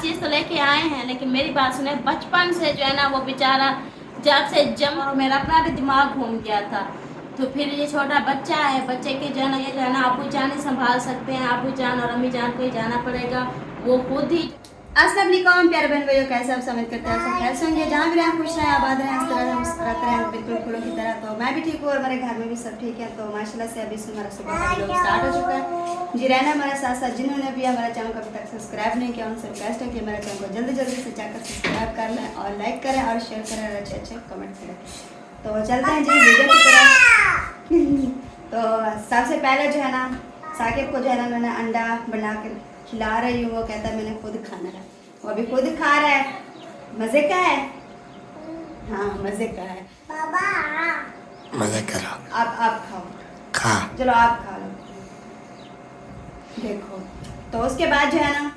चीज़ तो लेके आए हैं, लेकिन मेरी बात सुने, बचपन से जो है ना वो बेचारा जब से जम और मेरा अपना भी दिमाग घूम गया था। तो फिर ये छोटा बच्चा है, बच्चे के जो है ना ये जो है ना अबू जान ही संभाल सकते हैं, अबू जान और अम्मी जान को ही जाना पड़ेगा, वो खुद ही। अस्सलाम वालेकुम प्यारे बहन भाइयों, कैसे आप समझ करते हैं सब कैसे होंगे, जहाँ भी रहें खुश रहें आबाद रहें, इस तरह मुस्कुराते रहें बिल्कुल फूलों की तरह। तो मैं भी ठीक हूँ और मेरे घर में भी सब ठीक है। तो माशाल्लाह से अभी से हमारा सुबह का व्लॉग स्टार्ट हो चुका है। जी रहना हमारे साथ साथ जिन्होंने भी हमारा चैनल को अभी तक सब्सक्राइब नहीं किया उनसे रिक्वेस्ट है कि हमारे चैनल को जल्दी जल्दी से जाकर सब्सक्राइब कर लें और लाइक करें और शेयर करें और अच्छे अच्छे कमेंट करें। तो चलते हैं जी वीडियो की तरफ। तो सबसे पहले जो है ना साकिब को जो है ना मैंने अंडा बना कर खिला रही हूँ। वो कहता है मैंने खुद खाना है, वो अभी खुद खा रहा है। मजे का है, हाँ मजे का है। मजे करो। आप खाओ, खा। चलो आप खा लो। देखो तो उसके बाद जो है ना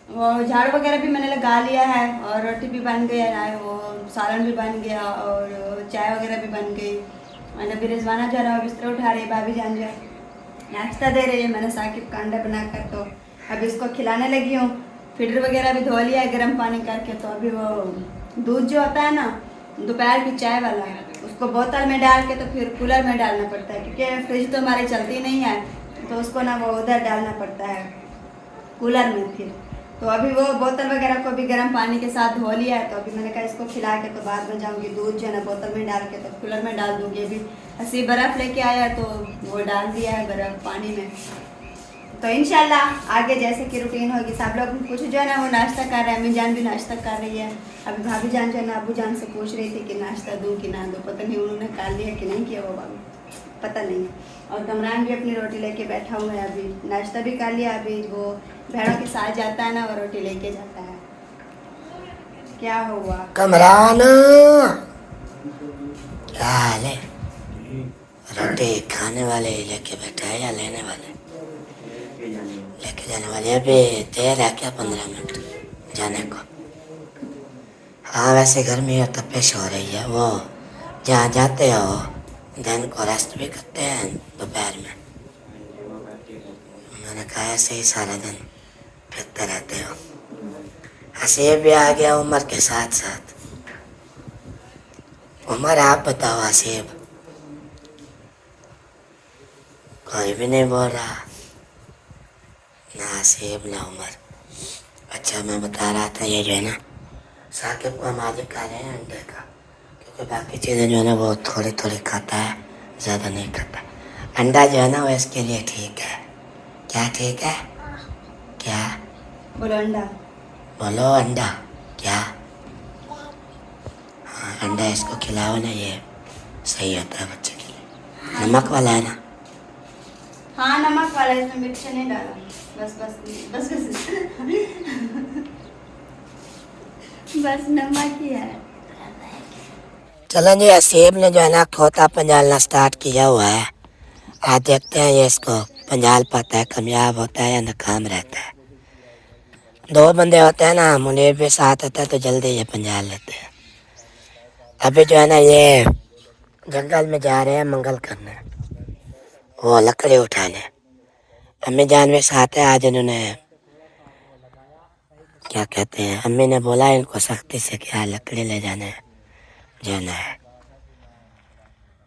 वो झाड़ू वगैरह भी मैंने लगा लिया है और रोटी भी बन गई है, वो सालन भी बन गया और चाय वगैरह भी बन गई। मैंने अभी रिजवाना जो है ना बिस्तर उठा रही है, भाभी जान जो है नाश्ता दे रही है। मैंने साकिब का अंडा बनाकर तो अभी इसको खिलाने लगी हूँ। फिल्टर वगैरह भी धो लिया है गर्म पानी करके। तो अभी वो दूध जो होता है ना दोपहर की चाय वाला, उसको बोतल में डाल के तो फिर कूलर में डालना पड़ता है, क्योंकि फ्रिज तो हमारी चलती नहीं है, तो उसको ना वो उधर डालना पड़ता है कूलर में। फिर तो अभी वो बोतल वगैरह को भी गर्म पानी के साथ धो लिया है। तो अभी मैंने कहा इसको खिला के तो बाद में जाऊँगी दूध जो है ना बोतल में डाल के तो कूलर में डाल दूँगी। अभी ऐसी बर्फ़ लेके आया तो वो डाल दिया है बर्फ़ पानी में। तो इंशाल्लाह आगे जैसे कि रूटीन होगी सब लोग कुछ जो है ना वो नाश्ता कर रहे हैं। अम्मी जान भी नाश्ता कर रही है। अभी भाभी जान जो है ना अबू जान से पूछ रही थी कि नाश्ता दूँ कि ना दूँ, पता नहीं उन्होंने खा लिया कि नहीं किया वो भाभी, पता नहीं। और कमरान भी अपनी रोटी लेके बैठा हुआ है, अभी नाश्ता भी कर लिया। अभी वो भेड़ों के साथ जाता है ना वो रोटी लेके जाता है। क्या हुआ कमरान, क्या हाल है? रोटी खाने वाले लेके बैठा है या लेने वाले? लेके जाने वाले। अभी देर है क्या? 15 मिनट जाने को। हाँ वैसे गर्मी और तपिश हो रही है। वो जहाँ जाते हो दिन को रेस्ट भी करते हैं दोपहर में। मैंने कहा ऐसे ही सारा दिन फिरते रहते हो। हसीब भी आ गया उम्र के साथ साथ। उम्र आप बताओ हसीब? कोई भी नहीं बोल रहा, ना हसीब ना उम्र। अच्छा मैं बता रहा था ये जो है ना साकिब को हम आज खा रहे हैं अंडे का, क्योंकि बाकी चीज़ें जो है ना वो थोड़ी थोड़ी खाता है, ज़्यादा नहीं खाता। अंडा जो है ना वो इसके लिए ठीक है। क्या ठीक है? क्या बोलो? अंडा बोलो? अंडा क्या? हाँ अंडा इसको खिलाओ ना, ये सही होता है बच्चे के लिए। नमक वाला है ना? हाँ नमक वाला, इसमें मिर्च नहीं डाला। बस बस बस बस बस नमक ही है। चलो जी हसीब ने जो है ना खोता पंजालना स्टार्ट किया हुआ है। आज देखते हैं ये इसको पंजाल पाता है, कामयाब होता है या नाकाम रहता है। दो बंदे होते हैं ना, मुनीर भी साथ होता है तो जल्दी ये पंजाल लेते हैं। अभी जो है ना ये जंगल में जा रहे हैं मंगल करने, वो लकड़ी उठाने। अम्मी जान भी साथ है आज। इन्होंने क्या कहते हैं, अम्मी ने बोला इनको सख्ती से क्या लकड़ी ले जाने जाना है।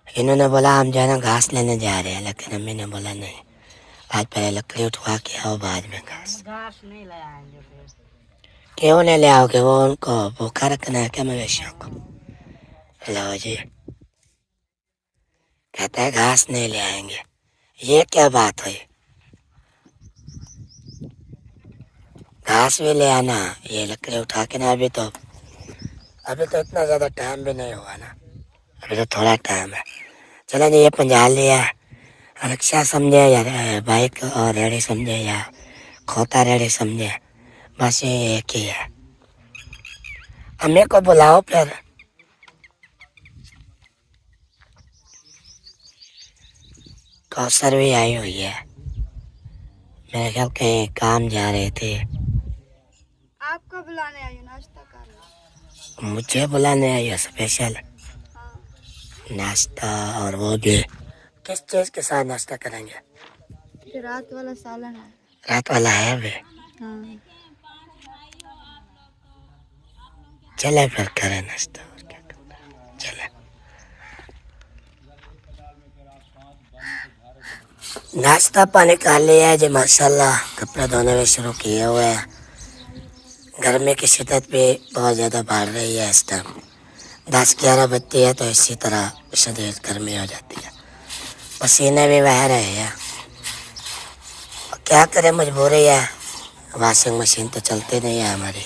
इन्होंने बोला हम जो है ना घास लेने जा रहे हैं, लेकिन अम्मी ने बोला नहीं, आज पहले लकड़ी उठवा के आओ बाद में घास। घास नहीं ले आएंगे फिर। क्यों नहीं ले आओगे? वो उनको भूखा रखना है क्या मवेशियों को? लो जी, कहता है घास नहीं ले आएंगे। ये क्या बात हुई? घास भी ले आना, ये लकड़ी उठा के ना। अभी तो इतना ज़्यादा टाइम भी नहीं हुआ ना, अभी तो थोड़ा टाइम है। चलो जी ये पंजाल लिया। रिक्शा समझे या बाइक और रेडी समझे या खोता रेडी समझे, बस ये एक ही है। अम्मी को बुलाओ फिर। कौसर भी आई हुई है, मेरे ख्याल कहीं काम जा रहे थे। आपको बुलाने आई हूँ, नाश्ता कर लो। मुझे बुलाने आई है स्पेशल हाँ नाश्ता? और वो भी किस चीज़ के साथ नाश्ता करेंगे? रात वाला सालन है। रात वाला है अभी? हाँ चले फिर करें नाश्ता और क्या करना है। चले नाश्ता पानी कर लिया है जी माशाल्लाह। कपड़े धोने में शुरू किए हुए हैं। गर्मी की शिद्दत भी बहुत ज़्यादा बढ़ रही है इस टाइम। 10-11 बजती है तो इसी तरह शदीद गर्मी हो जाती है। पसीने भी बह रहे हैं। क्या करें, मजबूरी है। वॉशिंग मशीन तो चलती नहीं है हमारी।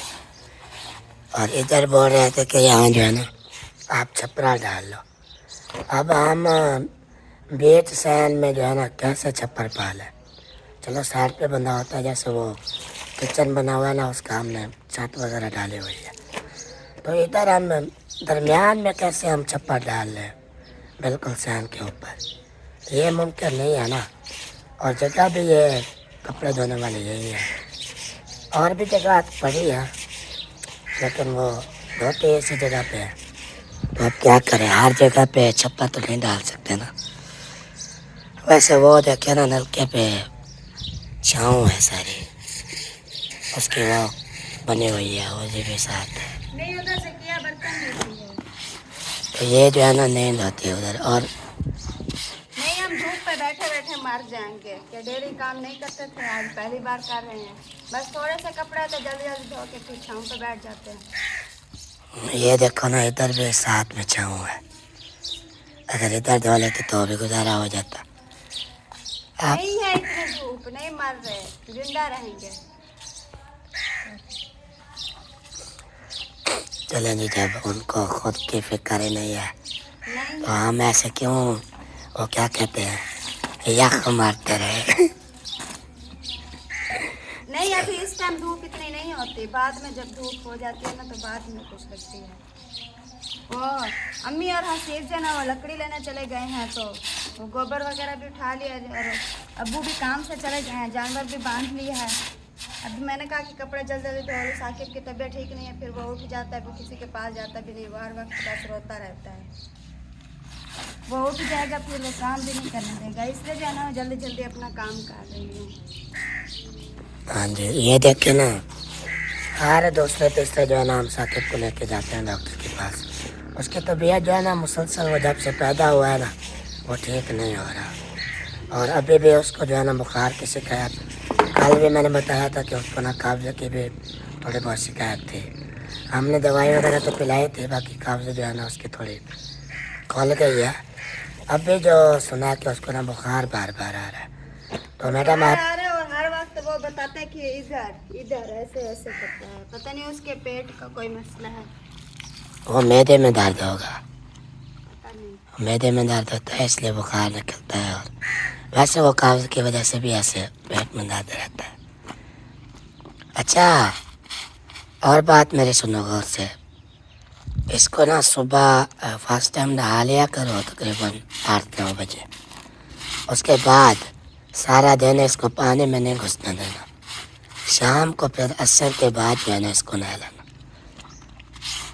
और इधर बोल रहे थे कि यहाँ जो है ना आप छपरा डाल लो। अब हम बीच सैन में जो है ना कैसे छप्पर पाले। चलो साइड पे बंदा होता है, जैसे वो किचन बना हुआ है ना उसका हमने छत वगैरह डाली हुई है। तो इधर हम दरमियान में कैसे हम छप्पर डाल लें बिल्कुल सैन के ऊपर, ये मुमकिन नहीं है ना। और जगह भी ये कपड़े धोने वाली यही है। और भी जगह पड़ी है लेकिन वो धोते इसी जगह पे है। तो अब क्या करें, हर जगह पे छप्पर तो नहीं डाल सकते ना। वैसे वो देखे ना नलके पे छाँव है सारी, उसकी वो बनी हुई है, वो जी भी साथ है। नहीं उधर से किया बर्तन नहीं है। तो ये जो है ना नींद होती है उधर। और नहीं हम धूप पे बैठे बैठे मर जाएंगे। क्या डेली काम नहीं करते थे, आज पहली बार कर रहे हैं। बस थोड़े से कपड़े तो जल्दी जल्दी धो के फिर छाँव पे बैठ जाते हैं। ये देखो ना इधर भी साथ में छाँव है। अगर इधर धो लेते तो भी गुजारा हो जाता। आप नहीं है इतनी धूप, नहीं मर रहे, जिंदा रहेंगे। चलें जी, जब उनको खुद की फिक्र ही नहीं है नहीं तो हम ऐसे क्यों, वो क्या कहते हैं, यख मारते रहे। नहीं अभी इस टाइम धूप इतनी नहीं होती, बाद में जब धूप हो जाती है ना तो बाद में कुछ लगती है। वो अम्मी और हसीब जो ना वो लकड़ी लेने चले गए हैं तो वो गोबर वगैरह भी उठा लिया और अब्बू भी काम से चले गए हैं, जानवर भी बांध लिया है। अभी मैंने कहा कि कपड़े जल्दी जल्दी धो लो, साकिब की तबीयत ठीक नहीं है, फिर वो उठ जाता है, वो किसी के पास जाता भी नहीं, वो हर वक्त बस रोता रहता है। वो उठ जाएगा फिर वो काम भी नहीं करने देगा, इसलिए जो है ना जल्दी जल्दी अपना काम कर रही हूँ। हाँ जी, ये देखे ना हर दूसरे तीसरे जो है ना हम साकिब को लेके जाते हैं डॉक्टर के पास। उसकी तबीयत जो है ना मुसलसल वो जब से पैदा हुआ है ना वो ठीक नहीं हो रहा। और अभी भी उसको जो है ना बुखार की शिकायत, कल भी मैंने बताया था कि उसको ना कब्ज़ की भी थोड़ी बहुत शिकायत थी। हमने दवाई वगैरह तो पिलाई थी, बाकी कब्ज़ जो है ना उसकी थोड़ी खुल गई है। अभी जो सुना कि उसको ना बुखार बार बार आ रहा है। तो मैडम आप आ रहे और हर वक्त वो बताते हैं कि इधर इधर ऐसे ऐसे करता है, पता नहीं उसके पेट का कोई मसला है, वो मैदे में दर्द होगा, पता नहीं। मैदे में दर्द होता है इसलिए बुखार निकलता है। और वैसे वो कब्ज़ की वजह से भी ऐसे पेट में दर्द रहता है। अच्छा और बात मेरी सुनो गौर से, इसको ना सुबह फर्स्ट टाइम नहा लिया करो तकरीबन 8-9 बजे। उसके बाद सारा दिन इसको पानी में नहीं घुसने देना। शाम को फिर असर के बाद जो है ना इसको नहलाना,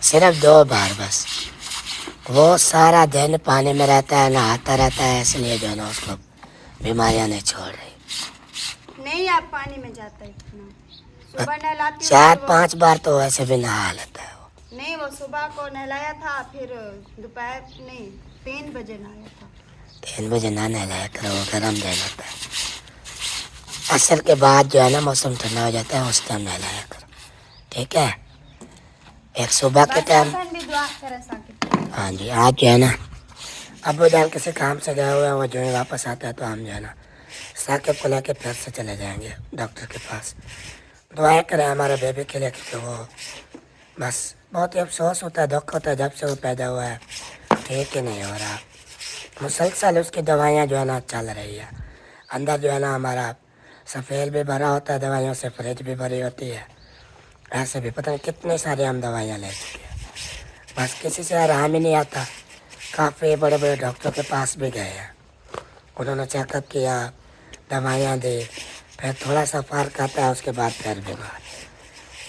सिर्फ 2 बार बस। वो सारा दिन पानी में रहता है, नहाता रहता है, इसलिए जो है ना उसको बीमारियां नहीं छोड़ रही। नहीं आप पानी में जाता है इतना, सुबह नहलाती हूँ 4-5 बार तो वैसे भी नहा लेता है वो। नहीं वो सुबह को नहलाया था, फिर दोपहर नहीं 3 बजे नहाया था। 3 बजे ना नहलाया करो, वो गर्म दे लेता है। असर के बाद जो है ना मौसम ठंडा हो जाता है उस टाइम नहलाया करो, ठीक है। एक सुबह के टाइम, बहन भी दुआ करे साकिब। हाँ जी, आज जो है ना अबू जान किसी काम से गए हुए हैं, वो जो है वापस आता है तो हम जो है ना साकिब को लेके फिर से चले जाएंगे डॉक्टर के पास। दुआएं करें हमारे बेबी के लिए, क्योंकि वो बस बहुत ही अफसोस होता है, दुख होता है, जब से वो पैदा हुआ है ठीक ही नहीं हो रहा। मुसलसल उसकी दवाइयाँ जो है ना चल रही है। अंदर जो है ना हमारा सफ़ेद भी भरा होता है दवाइयों से, फ्रिज भी भरी होती है। ऐसे भी पता नहीं कितनी सारी हम दवाइयाँ ले चुके हैं, बस किसी से आराम ही नहीं आता। काफ़ी बड़े बड़े डॉक्टर के पास भी गए हैं, उन्होंने चेकअप किया, दवाइयाँ दी, फिर थोड़ा सा फ़र्क आता है, उसके बाद फिर बीमार।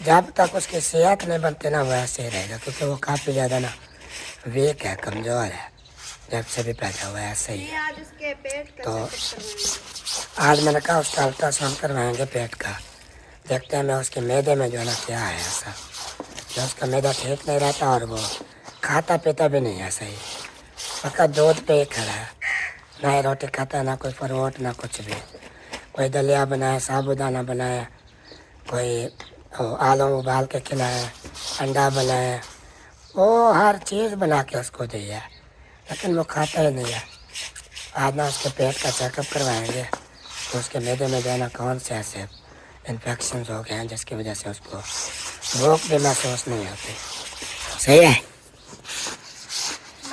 जब तक उसकी सेहत नहीं बनती ना वो ऐसे ही रहेगा, क्योंकि वो काफ़ी ज़्यादा ना वीक है, कमज़ोर है, जब से भी पैदा हुआ है ऐसे ही है। आज उसके पेट का तो चेकअप करवाएंगे। आज मैंने कहा उसका अल्ट्रासाउंड करवाएंगे पेट का, देखते हैं मैं उसके मैदे में जो है ना क्या है ऐसा। कि उसका मैदा ठीक नहीं रहता और वो खाता पीता भी नहीं है सही, फकत दूध पे ही खड़ा है, ना ही रोटी खाता, ना कोई फ्रूट, ना कुछ भी। कोई दलिया बनाया, साबूदाना बनाया, कोई आलू उबाल के खिलाया, अंडा बनाया, वो हर चीज़ बना के उसको दिया, लेकिन वो खाता ही नहीं है। आज ना उसके पेट का चेकअप करवाएंगे तो उसके मैदे में जो है ना कौन से ऐसे इन्फेक्शन हो गए हैं जिसकी वजह से उसको भूख भी महसूस नहीं होती। सही है।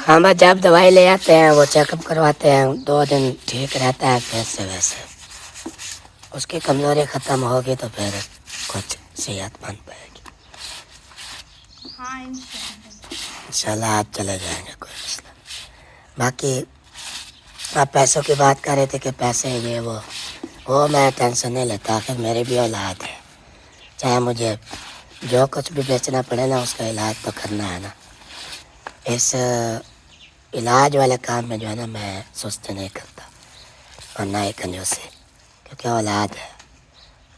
हम जब दवाई ले आते हैं वो चेकअप करवाते हैं, 2 दिन ठीक रहता है, फिर से वैसे उसकी कमज़ोरी ख़त्म होगी तो फिर कुछ सेहत बन पाएगी। हाँ इंशाल्लाह आप चले जाएंगे, कोई मसला नहीं। बाकी आप पैसों की बात कर रहे थे कि पैसे ये वो मैं टेंशन नहीं लेता, आखिर मेरी भी औलाद है, चाहे मुझे जो कुछ भी बेचना पड़े ना उसका इलाज तो करना है ना। इस इलाज वाले काम में जो है ना मैं सुस्ती नहीं करता और ना ही कंजूसी, क्योंकि औलाद है,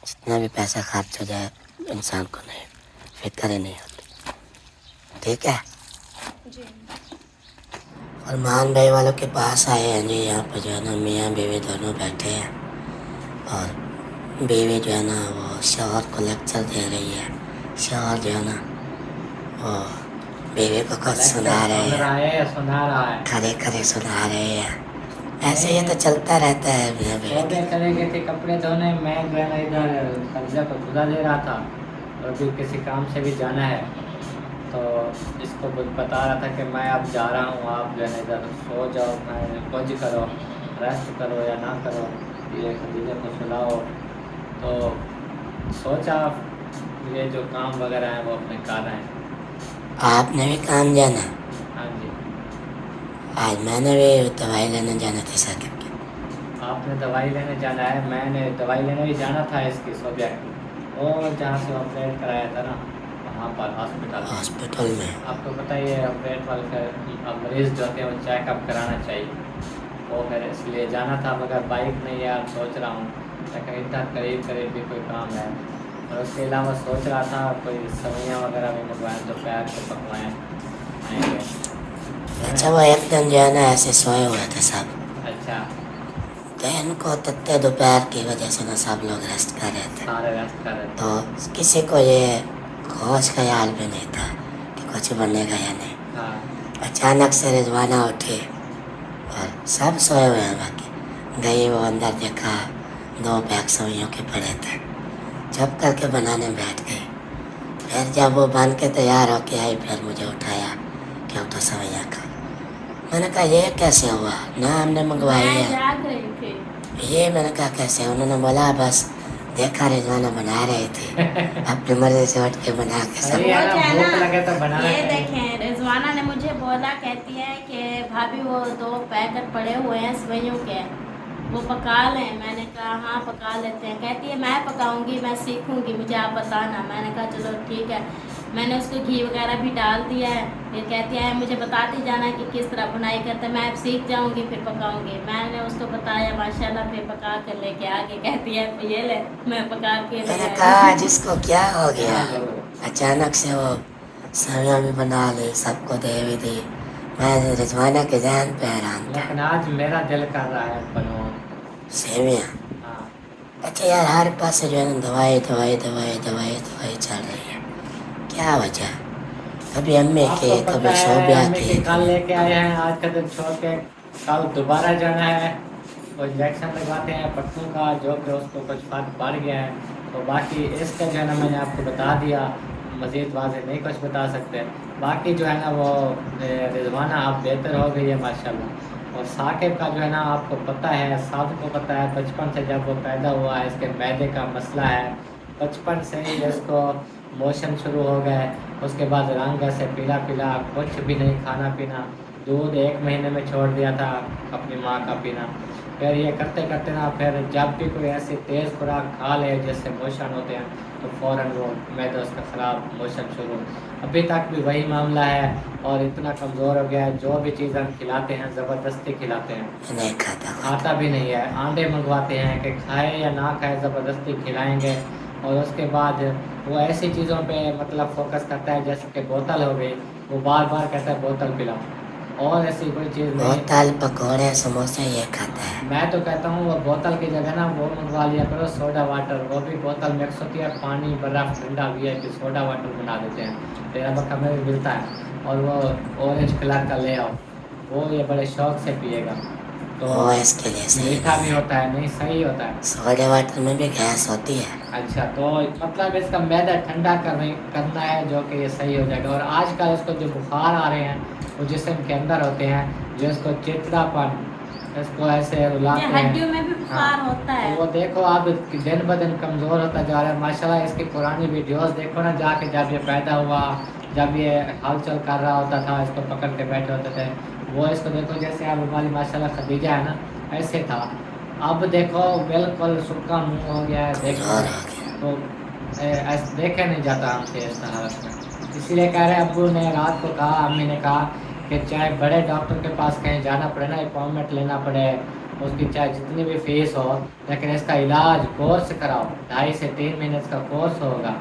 जितना भी पैसा खर्च हो जाए इंसान को नहीं फिक्र ही नहीं होती। ठीक है। और मान भाई वालों के पास आए हैं जी, यहाँ पर जो है ना मियाँ बीवी दोनों बैठे हैं और बीवी जो है ना वो शौहर को लेक्चर दे रही है, शौहर जो है ना वो बीवी को कुछ सुना रहे हैं, खड़े खड़े सुना रहे हैं। ऐसे ये तो चलता रहता है मियाँ बीवी। चले गए थे कपड़े धोने, मैं जो है ना इधर कब्जा को खुदा दे रहा था और भी किसी काम से भी जाना है, तो इसको कुछ बता रहा था कि मैं अब जा रहा हूँ, आप जो है ना इधर सो जाओ, मैं कुछ करो, रेस्ट करो या ना करो, ये खदीजा को सुलाओ। तो सोचा ये जो काम वगैरह है वो अपने कर रहे हैं। आपने भी काम जाना? हाँ जी। आज मैंने भी दवाई लेने जाना था साकिब की। आपने दवाई लेने जाना है? मैंने दवाई लेने भी जाना था इसकी सोबिया की, और जहाँ से ऑपरेट कराया था ना वहाँ पर हॉस्पिटल में। आपको पता ही है ऑपरेट वाले मरीज़ जो होते हैं वो चेकअप कराना चाहिए, वो फिर इसलिए जाना था, मगर बाइक नहीं है। आप सोच रहा हूँ लेकिन इतना करीब करीब भी कोई काम है, और उसके अलावा सोच रहा था कोई सवैयाँ वगैरह भी मंगवाएँ, दोपहर को पकवाएँ आएँगे। अच्छा वो एक दिन जो है ना ऐसे सोए हुए थे सब, अच्छा, तो इनको तत्ते दोपहर की वजह से ना सब लोग रेस्ट कर रहे थे, सारे रेस्ट कर रहे थे, तो किसी को ये होश ख्याल भी नहीं था कि कुछ बनेगा या नहीं। हाँ। अचानक से रिजवाना उठी और सब सोए हुए हैं, बाकी गई वो अंदर देखा 2 बैग सवैयों के पड़े थे, चुप करके बनाने बैठ गई। फिर जब वो बन के तैयार होके आई फिर मुझे उठाया कि उठो सवैया खा। मैंने कहा ये कैसे हुआ, ना हमने मंगवाई मैं है। जाग रही थी। ये मैंने कहा कैसे, उन्होंने बोला बस देखा रिजवाना बना रही थी अपनी मर्जी से उठ के बना के सब। सही है ना, वो जो है भूख ना, लगे तो बनाना ये चाहिए। देखें रिजवाना ने मुझे बोला, कहती है कि भाभी वो 2 पैकेट पड़े हुए हैं सवैयों के, वो पका लें। मैंने कहा हाँ पका लेते हैं। कहती है मैं पकाऊंगी, मैं सीखूंगी, मुझे आप बताना। मैंने कहा चलो ठीक है। मैंने उसको घी वगैरह भी डाल दिया है। फिर कहती है मुझे बताती जाना कि किस तरह बुनाई करते हैं, मैं अब सीख जाऊंगी फिर पकाऊंगी। मैंने उसको बताया माशाल्लाह, फिर पका कर लेके आगे कहती है ये ले मैं पका के ले मैंने आई। कहा जिसको क्या हो गया, अचानक से वो सब्जियां भी बना ली, सबको दे भी दी। मैं रिजवाना के जहन पे हैरान था। लेकिन आज मेरा दिल कर रहा है बनवाऊं। सेवियाँ? हाँ। अच्छा यार हर पास से जो है ना दवाई दवाई दवाई दवाई दवाई चल रही है, क्या वजह? कभी अम्मी की, आपको कभी पता है शोबिया अम्मी की, के कल लेके आए हैं, आज का दिन छोड़ के कल दोबारा जाना है। वो इंजेक्शन लगवाते हैं पट्टों का, जो कि उसको कुछ फर्क पड़ गया है। तो बाकी इसका जो है ना मैंने आपको बता दिया, मज़ीद वाज़ेह नहीं कुछ बता सकते। बाकी जो है ना वो रिजवाना आप बेहतर हो गई है माशाल्लाह। और साकिब का जो है ना आपको पता है, सबको पता है, बचपन से जब वो पैदा हुआ है इसके मैदे का मसला है, बचपन से ही इसको मोशन शुरू हो गए। उसके बाद रंग ऐसे पीला पीला, कुछ भी नहीं खाना पीना, दूध 1 महीने में छोड़ दिया था अपनी माँ का पीना। फिर ये करते करते ना फिर जब भी कोई ऐसी तेज़ खुराक खा ले जिससे मोशन होते हैं तो फ़ौरन वो मैदा उसका ख़राब, मोशन शुरू। अभी तक भी वही मामला है और इतना कमज़ोर हो गया है, जो भी चीज़ हम खिलाते हैं ज़बरदस्ती खिलाते हैं, नहीं खाता। खाता भी नहीं है। अंडे मंगवाते हैं कि खाए या ना खाए ज़बरदस्ती खिलाएंगे। और उसके बाद वो ऐसी चीज़ों पे मतलब फोकस करता है, जैसे कि बोतल हो गई, वो बार बार कहता है बोतल पिलाओ, और ऐसी कोई चीज़ नहीं। बोतल पकौड़े समोसे ये खाता है। मैं तो कहता हूँ वो बोतल की जगह ना वो मंगवा लिया करो सोडा वाटर, वो भी बोतल मिक्स होती है, पानी बर्फ़ ठंडा भी है कि सोडा वाटर बना देते हैं, तेरा बक्का में भी मिलता है, और वो ऑरेंज कलर का ले आओ, वो ये बड़े शौक से पिएगा, तो वो इसके लिए सही मीठा नहीं भी है। होता है, नहीं सही होता है। सोडे वाटर में भी गैस होती है। अच्छा, तो मतलब इसका मैदा ठंडा करना है, जो कि ये सही हो जाएगा। और आजकल इसको जो बुखार आ रहे हैं वो जिस्म के अंदर होते हैं, जो इसको चिड़चिड़ापन, इसको ऐसे रुलाते ये हैं, हड्डियों में भी बुखार होता है। वो देखो आप दिन ब दिन कमज़ोर होता जा रहा है माशाल्लाह। इसकी पुरानी वीडियोस देखो ना जाके, जब ये पैदा हुआ, जब ये हलचल कर रहा होता था, इसको पकड़ के बैठे होते थे, वो इसको देखो जैसे आप हमारी माशाल्लाह खदीजा है ना, ऐसे था। अब देखो बिल्कुल सूखा मुँह हो गया है, देखो कमजोर हो गया। तो ऐसे देखे नहीं जाता हमसे इस हालत में। इसीलिए कह रहे अब्बू ने रात को कहा, अम्मी ने कहा कि चाहे बड़े डॉक्टर के पास कहीं जाना पड़े ना, अपॉइंटमेंट लेना पड़े, उसकी चाहे जितनी भी फीस हो, लेकिन इसका इलाज कोर्स कराओ, 2.5 से 3 महीने का कोर्स होगा,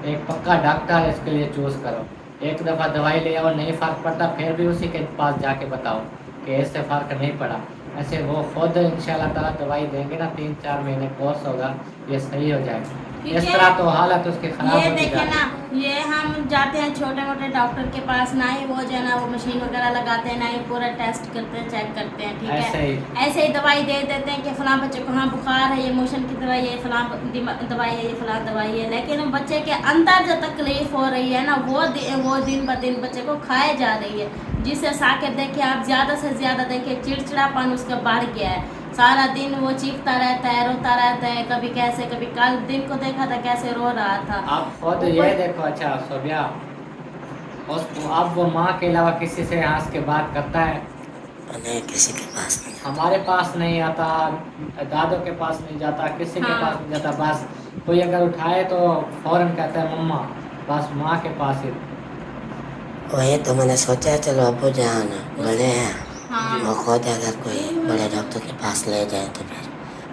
एक पक्का डॉक्टर इसके लिए चूज़ करो। एक दफ़ा दवाई ले आओ, नहीं फ़र्क पड़ता फिर भी उसी के पास जाके बताओ कि इससे फ़र्क नहीं पड़ा, ऐसे वो खुद इंशाल्लाह ताला दवाई देंगे ना, 3-4 महीने कोर्स होगा, ये सही हो जाएगा। इस तरह तो हालत उसकी ख़राब ये होती देखे जाती ना, है। ये हम जाते हैं छोटे मोटे डॉक्टर के पास, ना ही वो जो है ना वो मशीन वगैरह लगाते हैं, ना ही पूरा टेस्ट करते हैं, चेक करते हैं, ठीक ऐसे है। ही ऐसे ही दवाई दे देते हैं कि फलां बच्चे को हाँ बुखार है, ये मोशन की दवाई है, फलां दवाई है, ये फलां दवाई है, लेकिन वो बच्चे के अंदर जो तकलीफ हो रही है ना, वो दिन ब दिन बच्चे को खाए जा रही है, जिससे साके देखिए आप ज़्यादा से ज़्यादा देखिए चिड़चिड़ापन उसका बढ़ गया है। सारा दिन वो चीखता रहता है, रोता रहता है, कभी कैसे, कभी कल दिन को देखा था कैसे रो रहा था। आप खुद ये देखो। अच्छा सोबिया, अब वो माँ के अलावा किसी से हंस के बात करता है? नहीं, किसी के पास नहीं। हमारे पास नहीं आता, दादों के पास नहीं जाता, किसी के हाँ। पास नहीं जाता, बस कोई अगर उठाए तो फौरन कहता है मम्मा, बस माँ के पास ही। वही तो मैंने सोचा चलो अब्बू जान बड़े हैं, हाँ। वो खुद अगर कोई बड़े डॉक्टर के पास ले जाए तो फिर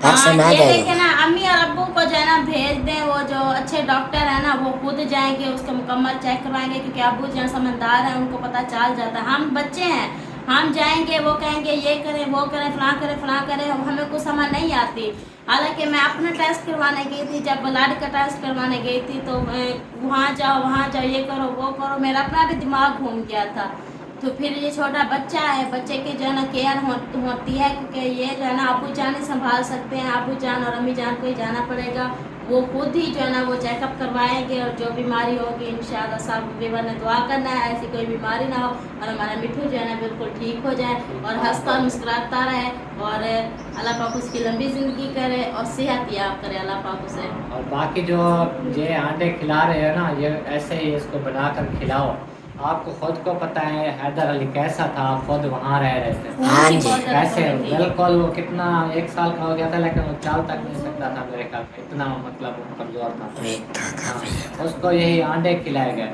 पैसे मैं ये दे देखे दूँगा। ना, अम्मी और अब्बू को जो है ना भेज दें, वो जो अच्छे डॉक्टर है ना वो खुद जाएंगे, उसका मुकम्मल चेक करवाएंगे, क्योंकि अब्बू जो है समझदार है, उनको पता चल जाता है। हम बच्चे हैं, हम जाएंगे, वो कहेंगे ये करें, वो करें, फलां करें, हमें कुछ समझ नहीं आती। हालांकि मैं अपना टेस्ट करवाने गई थी, जब ब्लड का टेस्ट करवाने गई थी, तो वहाँ जाओ, ये करो, वो करो, मेरा अपना भी दिमाग घूम गया था। तो फिर ये छोटा बच्चा है, बच्चे की जो है ना केयर होती है, क्योंकि ये जो है ना अबू जान ही संभाल सकते हैं, अबू जान और अम्मी जान को ही जाना पड़ेगा, वो खुद ही जो है ना वो चेकअप करवाएंगे, और जो बीमारी होगी इंशाल्लाह सब विवर ने दुआ करना है ऐसी कोई बीमारी ना हो, और हमारा मिठू जो है ना बिल्कुल ठीक हो जाए और हंसता मुस्कुराता रहे, और अल्लाह पाक उसकी लंबी ज़िंदगी करे और सेहत याब करे अल्लाह पाक उसे। और बाकी जो ये अंडे खिला रहे हैं ना, ये ऐसे ही इसको बनाकर खिलाओ। आपको खुद को पता है हैदर अली कैसा था, आप खुद वहाँ रह रहे थे, हाँ जी। कैसे बिल्कुल वो कितना 1 साल का हो गया था, लेकिन वो चाल तक नहीं सकता था मेरे ख्याल में, इतना मतलब वो कमज़ोर था। वेट था काफी। हाँ, उसको यही अंडे खिलाए गए,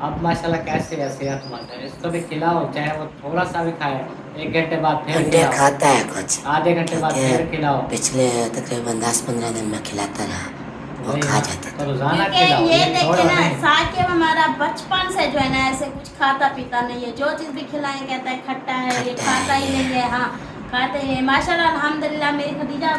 अब माशाल्लाह कैसे है, सेहतमंद है। इसको भी खिलाओ, चाहे वो थोड़ा सा भी खाए, 1 घंटे बाद फिर अंडे खिलाओ, खाता है कुछ, आधे घंटे बाद फिर खिलाओ, पिछले तकरीबन 10-15 दिन में खिलाता रहा, वो वही खा ना, जाता तो था। रोजाना क्योंकि खिलाओ, ये ये देखे छोड़ो ना नहीं। साकिब हमारा बचपन से जो है ना ऐसे कुछ खाता पीता नहीं है, जो चीज़ भी खिलाएं कहता है खट्टा है, ये खट्टा खाता ही है, नहीं है। हाँ खाते हैं माशाल्लाह, अल्हम्दुलिल्लाह। मेरी खदीजा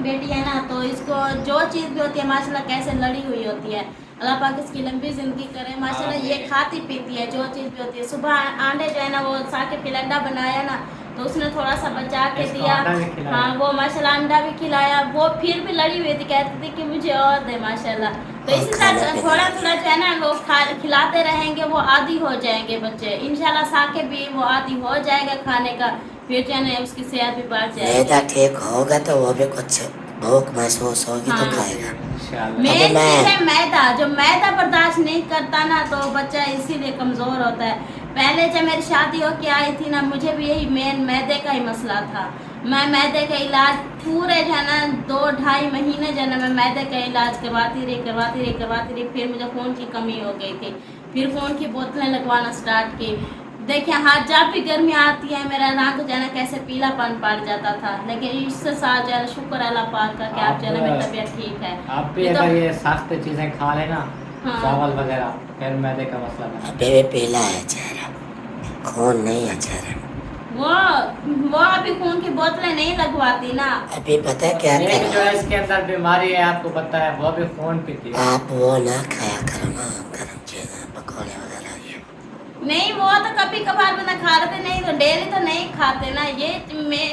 बेटी है ना, तो इसको जो चीज़ भी होती है माशाल्लाह कैसे लड़ी हुई होती है, अल्लाह पाक इसकी लंबी ज़िंदगी करे माशाल्लाह। ये खाती पीती है जो चीज़ भी होती है। सुबह अंडे जो है ना वो साकिब के अंडा बनाया ना, तो उसने थोड़ा सा बचा के इसको दिया, अंडा भी खिलाया। हाँ वो माशाल्लाह अंडा भी खिलाया, वो फिर भी लड़ी हुई थी, कहती थी कि मुझे और दे माशाल्लाह। तो और इसी खाना तरह पीना थोड़ा भी। थोड़ा जो है ना लोग खिलाते रहेंगे, वो आदी हो जाएंगे बच्चे इंशाल्लाह। साके भी वो आदी हो जाएगा खाने का, फिर जो है ना उसकी सेहत भी बढ़ मैदा जाएगी। ठीक होगा तो वो भी कुछ भूख महसूस होगी तो हाँ। खाएगा। इंशाल्लाह। मेन अभी मैं- चीज है मैदा, जो मैदा बर्दाश्त नहीं करता ना तो बच्चा इसीलिए कमज़ोर होता है। पहले जब मेरी शादी होके आई थी ना, मुझे भी यही मेन मैदे का ही मसला था। मैं मैदे का इलाज पूरे जो है ना 2-2.5 महीने जो है ना मैं मैदे का इलाज करवाती रही। फिर मुझे खून की कमी हो गई थी, फिर खून की बोतलें लगवाना स्टार्ट की। देखिए हाँ, जब भी गर्मी आती है मेरा रंग जो है ना कैसे पीलापन पड़ जाता था, लेकिन इस साल जो है ना शुक्र अल्लाह पाक का कि आप जो है ना मेरी तबीयत ठीक है। आप भी ये तो- अगर ये सख्त चीज़ें खा लेना हाँ। चावल वगैरह, फिर मैदे का मसला बना। अभी भी पीला है चेहरा, खून नहीं है चेहरे में। वो अभी खून की बोतलें नहीं लगवाती ना। अभी पता है क्या एक जो करो, है इसके अंदर बीमारी है, आपको पता है, वो भी खून पीती है। आप वो ना खाया करो ना गर्म चीज़ें, पकौड़े वगैरह ये। नहीं, वो तो कभी कभार बना खा लेते, नहीं तो डेली तो नहीं खाते ना। ये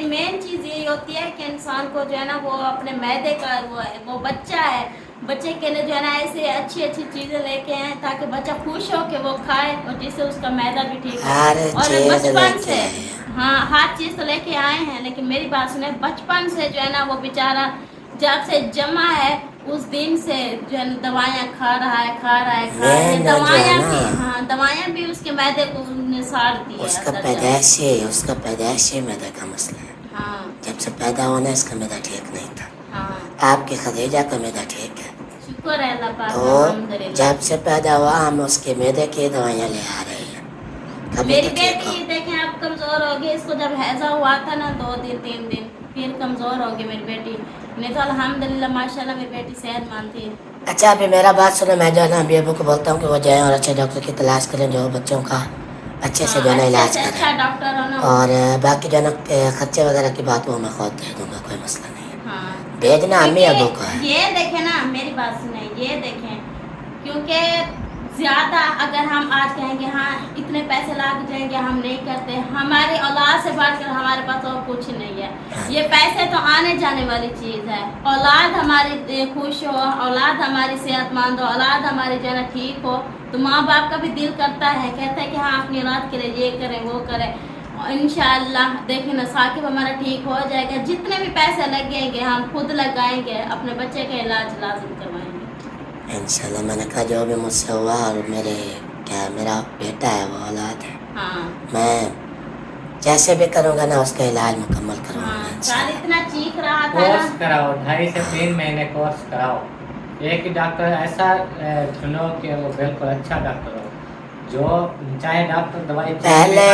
मेन चीज यही होती है कि इंसान को जो है ना, वो अपने मैदे का वो बच्चा है, बच्चे के लिए जो है ना ऐसे अच्छी अच्छी चीजें लेके आए ताकि बच्चा खुश हो के वो खाए और जिससे उसका मैदा भी ठीक हो। हर और चीज बचपन लेके से, आए हैं। हाँ, हर चीज तो लेके आए हैं, लेकिन मेरी बात सुने, बचपन से जो है ना वो बेचारा जब से जमा है उस दिन से जो है ना दवाइयाँ खा रहा है मैं ना जो है दवाइयाँ ना, भी, हाँ, दवाइयाँ भी उसके मैदे को निसार दी है उसका अंदर पैदाइशी मैदे का मसला है। जाके। हाँ जब से पैदा होना इसका मैदा ठीक नहीं था। हाँ, आपकी खदीजा का मैदा ठीक है, शुक्र है अल्लाह पाक का, तो अल्हम्दुलिल्लाह। जब से पैदा हुआ हम उसके मैदे की दवाइयाँ ले आ रहे हैं। कभी मेरी तो ठीक हो। बेटी देखें अब कमजोर हो गई, इसको जब हैजा हुआ था ना 2 दिन 3 दिन, फिर कमजोर हो गई मेरी बेटी। नहीं तो अल्हम्दुलिल्लाह माशाल्लाह मेरी बेटी सेहतमंद थी। अच्छा अभी मेरा बात सुनो, मैं जो है ना अभी अबू को बोलता हूँ कि वो जाएँ और अच्छे डॉक्टर की तलाश करें जो बच्चों का अच्छे से जो है ना हाँ, इलाज अच्छे से करें। अच्छा डॉक्टर हो ना। और बाकी जो है ना खर्चे वगैरह की बात वो मैं खुद दे दूँगा, कोई मसला नहीं है। हाँ, भेजना अम्मी अबू को क्योंकि है। ये देखें ना, मेरी बात सुने, ये देखें, क्योंकि ज्यादा अगर हम आज कहेंगे हाँ इतने पैसे लाग जाएंगे, हम नहीं करते, हमारी औलाद से बढ़कर हमारे पास और कुछ नहीं है। ये पैसे तो आने जाने वाली चीज है, औलाद हमारी खुश हो, औलाद हमारी सेहतमंद हो, औलाद हमारी जो है ना ठीक हो, तो माँ बाप का भी दिल करता है, कहता है कि हाँ अपनी औलाद के लिए ये करें वो करें। इंशाअल्लाह देखें ना, साकिब हमारा ठीक हो जाएगा, जितने भी पैसे लगेंगे हम खुद लगाएंगे, अपने बच्चे का इलाज लाजिम करवाएंगे इंशाल्लाह। मैंने कहा जो भी मुझसे हुआ, और मेरा बेटा है वो औलाद है, हाँ मैं जैसे भी करूँगा ना उसका इलाज मुकम्मल करवाऊंगा हाँ। कल इंशाल्लाह। इतना चीख रहा था कोर्स ना। कराओ, 2.5 से 3 महीने कोर्स कराओ। एक ही डॉक्टर ऐसा चुनो कि वो बिल्कुल अच्छा डॉक्टर हो, जो चाहे डॉक्टर दवाई पहले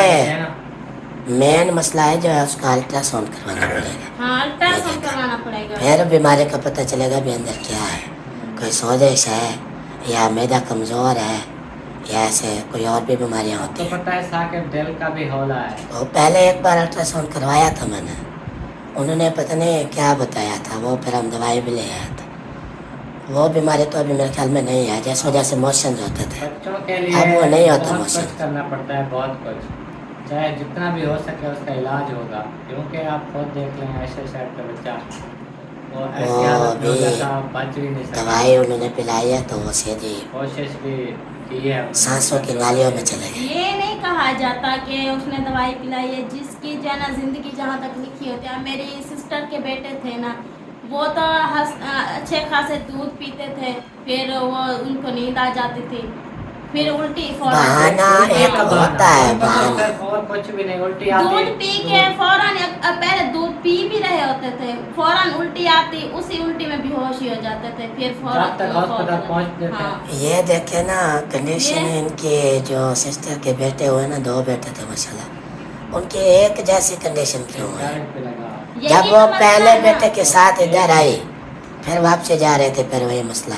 मेन मसला है जो है उसका अल्ट्रासाउंड करवाना पड़ेगा। हाँ, अल्ट्रासाउंड करवाना पड़ेगा। फिर बीमारी का पता चलेगा भी अंदर क्या है, कोई सोजिश है या मैदा कमज़ोर है या ऐसे कोई और भी बीमारियाँ होती तो हैं। पता है साकिब, दिल का भी हौला है। तो पहले एक बार अल्ट्रासाउंड करवाया था मैंने, उन्होंने पता नहीं क्या बताया था, वो फिर हम दवाई भी ले आया था। वो बीमारी तो अभी मेरे ख्याल में नहीं है, जिस वजह से मोशन होते थे, बच्चों के लिए अब वो नहीं होता बहुत मोशन। कुछ करना पड़ता है, बहुत कुछ, चाहे जितना भी हो सके उसका इलाज होगा। क्योंकि आप खुद देख लें, ऐसे साइड का बच्चा वो ऐसी हालत में हो जाता, बच भी नहीं सकता। दवाई उन्होंने पिलाई है तो वो सीधी कोशिश भी की है, सांसों की नालियों में चले गए। ये नहीं कहा जाता कि उसने दवाई पिलाई है, जिसकी जो है ना जिंदगी जहाँ तक लिखी होती है। मेरी सिस्टर के बेटे थे ना, वो तो अच्छे खासे दूध पीते थे, फिर वो उनको नींद आ जाती थी, फिर उल्टी बहाना एक होता है, बहाना। और कुछ भी नहीं, उल्टी आती दूध पी के फौरन, पहले दूध पी भी रहे होते थे, फौरन उल्टी आती, उसी उल्टी में बेहोशी हो जाते थे, फिर जब तक हॉस्पिटल पहुंचते थे। हाँ। ये देखे ना कंडीशन ये- इनके जो सिस्टर के बेटे हुए ना, 2 बेटे थे माशाल्लाह, उनकी एक जैसी कंडीशन क्यों है? डायरेक्ट पे लगा। यही जब तो वो मसला पहले है ना। बेटे के साथ इधर आई, फिर वापसी जा रहे थे, फिर वही मसला,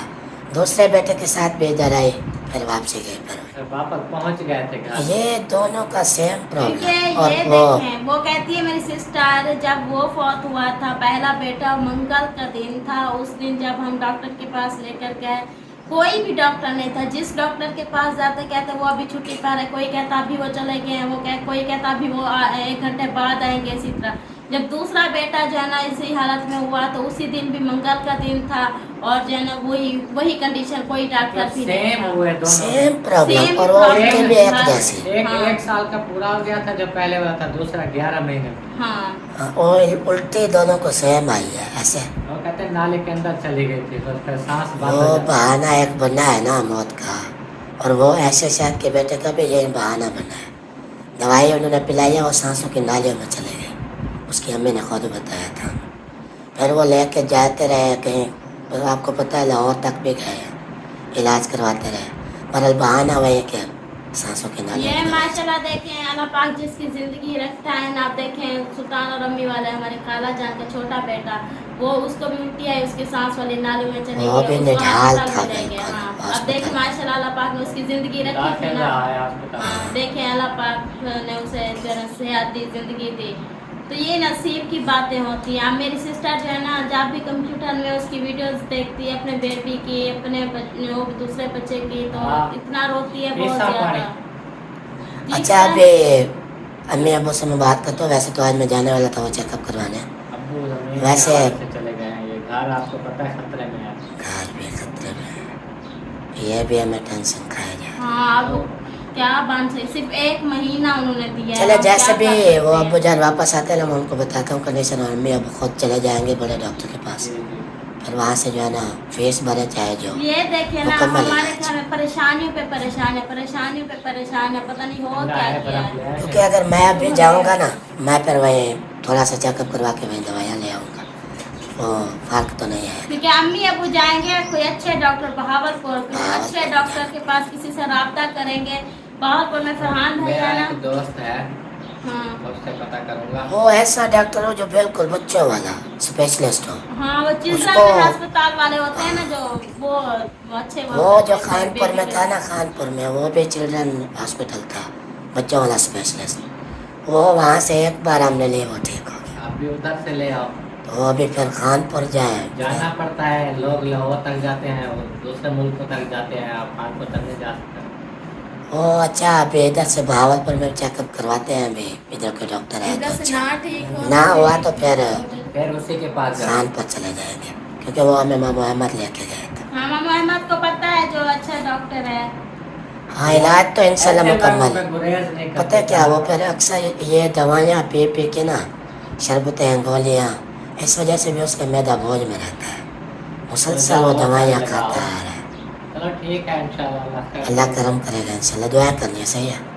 दूसरे बेटे के साथ भी इधर आई, फिर वापसी गए, फिर फिर वापस पहुंच गए थे घर। ये दोनों का सेम क्योंकि प्रॉब्लम। और ये वो देखें, वो कहती है मेरी सिस्टर, जब वो फौत हुआ था, पहला बेटा, मंगल का दिन था, उस दिन जब हम डॉक्टर के पास लेकर गए, कोई भी डॉक्टर नहीं था। जिस डॉक्टर के पास जाते कहते वो अभी छुट्टी पर है, कोई कहता अभी वो चले गए हैं, कोई कहता अभी वो 1 घंटे बाद आएंगे। इसी तरह जब दूसरा बेटा जो है ना इसी हालत में हुआ, तो उसी दिन भी मंगल का दिन था, और जो है ना वही कंडीशन, कोई डॉक्टर भी नहीं सेम था। हुए दोनों। सेम प्रॉब्लम, Same और वो problem, उनके भी एक हाँ। जैसी। एक साल का पूरा हो गया था जब पहले हुआ था, दूसरा 11 महीने में। हाँ, वो उल्टी दोनों को सेम आई है ऐसे। वो कहते हैं नाली के अंदर चली गई थी, तो फिर सांस बंद वो हो जाती। बहाना एक बना है ना मौत का, और वो ऐसे शायद के बेटे का भी यही बहाना बना है। दवाई उन्होंने पिलाई है, वो सांसों की नालियों में चले गए, उसकी अम्मी ने खुद बताया था। फिर वो लेके जाते रहे कहीं, तो आपको पता है लाहौर तक भी गए, इलाज करवाते रहे, पर बहाना वही कि सांसों के नाले ये की दवाई। माशाल्लाह देखें अल्लाह पाक जिसकी ज़िंदगी रखता है ना। आप देखें सुल्तान और अम्मी वाले हमारे खाला जान का छोटा बेटा, वो उसको भी उल्टी आई, उसके सांस वाली नाली में चले वो गए, भी उसको निढाल अस्पताल था में ले गए। बिल्कुल, हाँ, अब हॉस्पिटल देखें में। माशाल्लाह अल्लाह पाक ने उसकी ज़िंदगी रखी थी दाखिल ना। रहा है अस्पताल हाँ, में। देखें अल्लाह पाक ने उसे जो है ना सेहत दी, ज़िंदगी दी। तो ये नसीब की बातें होती हैं। अब मेरी सिस्टर जो है ना, जब भी कंप्यूटर में उसकी वीडियोस देखती है अपने बेबी की, अपने वो दूसरे बच्चे की, तो हाँ। इतना रोती है बहुत ऐसा ज़्यादा। जी अच्छा बेटा। अभी अम्मी अबू से मैं बात करता हूँ। वैसे तो आज मैं जाने वाला था वो चेकअप करवाने। अब्बू जमीन के वैसे- हवाले से चले गए हैं। ये घर आपको पता है खतरे में है। घर भी खतरे में है, ये भी हमें टेंशन खाया जा रहा हाँ, अब क्या बांध सकते, सिर्फ 1 महीना उन्होंने दिया है। है। चले अब जैसे क्या भी कर सकते वो हैं? अब्बू जान वापस आते हैं ना, मैं उनको बताता हूँ कंडीशन, और अम्मी अब खुद चले जाएंगे बड़े डॉक्टर के पास। जी जी। फिर वहाँ से जो है ना फीस भरे चाहे जो ये देखिए ना, मुकम्मल हमारे इलाज। घर में परेशानियों पे परेशान है, परेशानियों पे परेशान है, पता नहीं हो ठंडा क्या है, किया बर्फ है। है। क्योंकि अगर मैं अभी जाऊँगा ना, मैं फिर वहीं थोड़ा सा चेकअप करवा के वहीं दवाइयाँ ले आऊँगा, वो फर्क तो नहीं है। क्योंकि अम्मी अबू जाएंगे कोई अच्छे डॉक्टर बहावलपुर, किसी हाँ, अच्छे वो डॉक्टर के पास किसी से रब्ता करेंगे। बहावलपुर में फरहान भाई मेरा है ना। एक दोस्त है, हाँ उससे पता करूंगा। वो ऐसा डॉक्टर हो जो बिल्कुल बच्चों वाला स्पेशलिस्ट हो। हाँ, वो चिल्ड्रन उसको- में अस्पताल वाले होते हैं ना, जो वो अच्छे वो जो होते हैं, कानपुर में बेबी था के। ना, कानपुर में वो भी चिल्ड्रन हॉस्पिटल था, बच्चों वाला स्पेशलिस्ट। वो वहाँ से एक बार हमने लिए, वो ठीक हो गया। आप भी उधर से ले आओ। तो वो अभी फिर कानपुर जाए। जाना पड़ता है, लोग लाहौर तक जाते हैं, वो दूसरे मुल्कों तक जाते हैं, आप कानपुर तक नहीं जा सकते। वो अच्छा अभी इधर से बहावलपुर में चेकअप करवाते हैं। अभी इधर के डॉक्टर है तो इधर से अच्छा, ना ठीक हो ना हुआ तो फिर फिर उसी के पास जाओ। कानपुर चले जाएंगे, क्योंकि वो हमें मामा अहमद लेके गए थे। हाँ, मामा अहमद को पता है जो अच्छा डॉक्टर है। हाँ, इलाज तो इंशाल्लाह ऐसे लोगों मुकम्मल पे है। गुरेज नहीं करते। पता है क्या, वो फिर अक्सर ये दवाइयाँ पी पी के ना, शरबतें गोलियाँ, इस वजह से भी उसका मैदा बोझ में रहता है, मुसलसल वो दवाइयाँ खाता है। चलो ठीक है, इंशाल्लाह अल्लाह करम करेगा इंशाल्लाह, दुआ करनी है। सही है।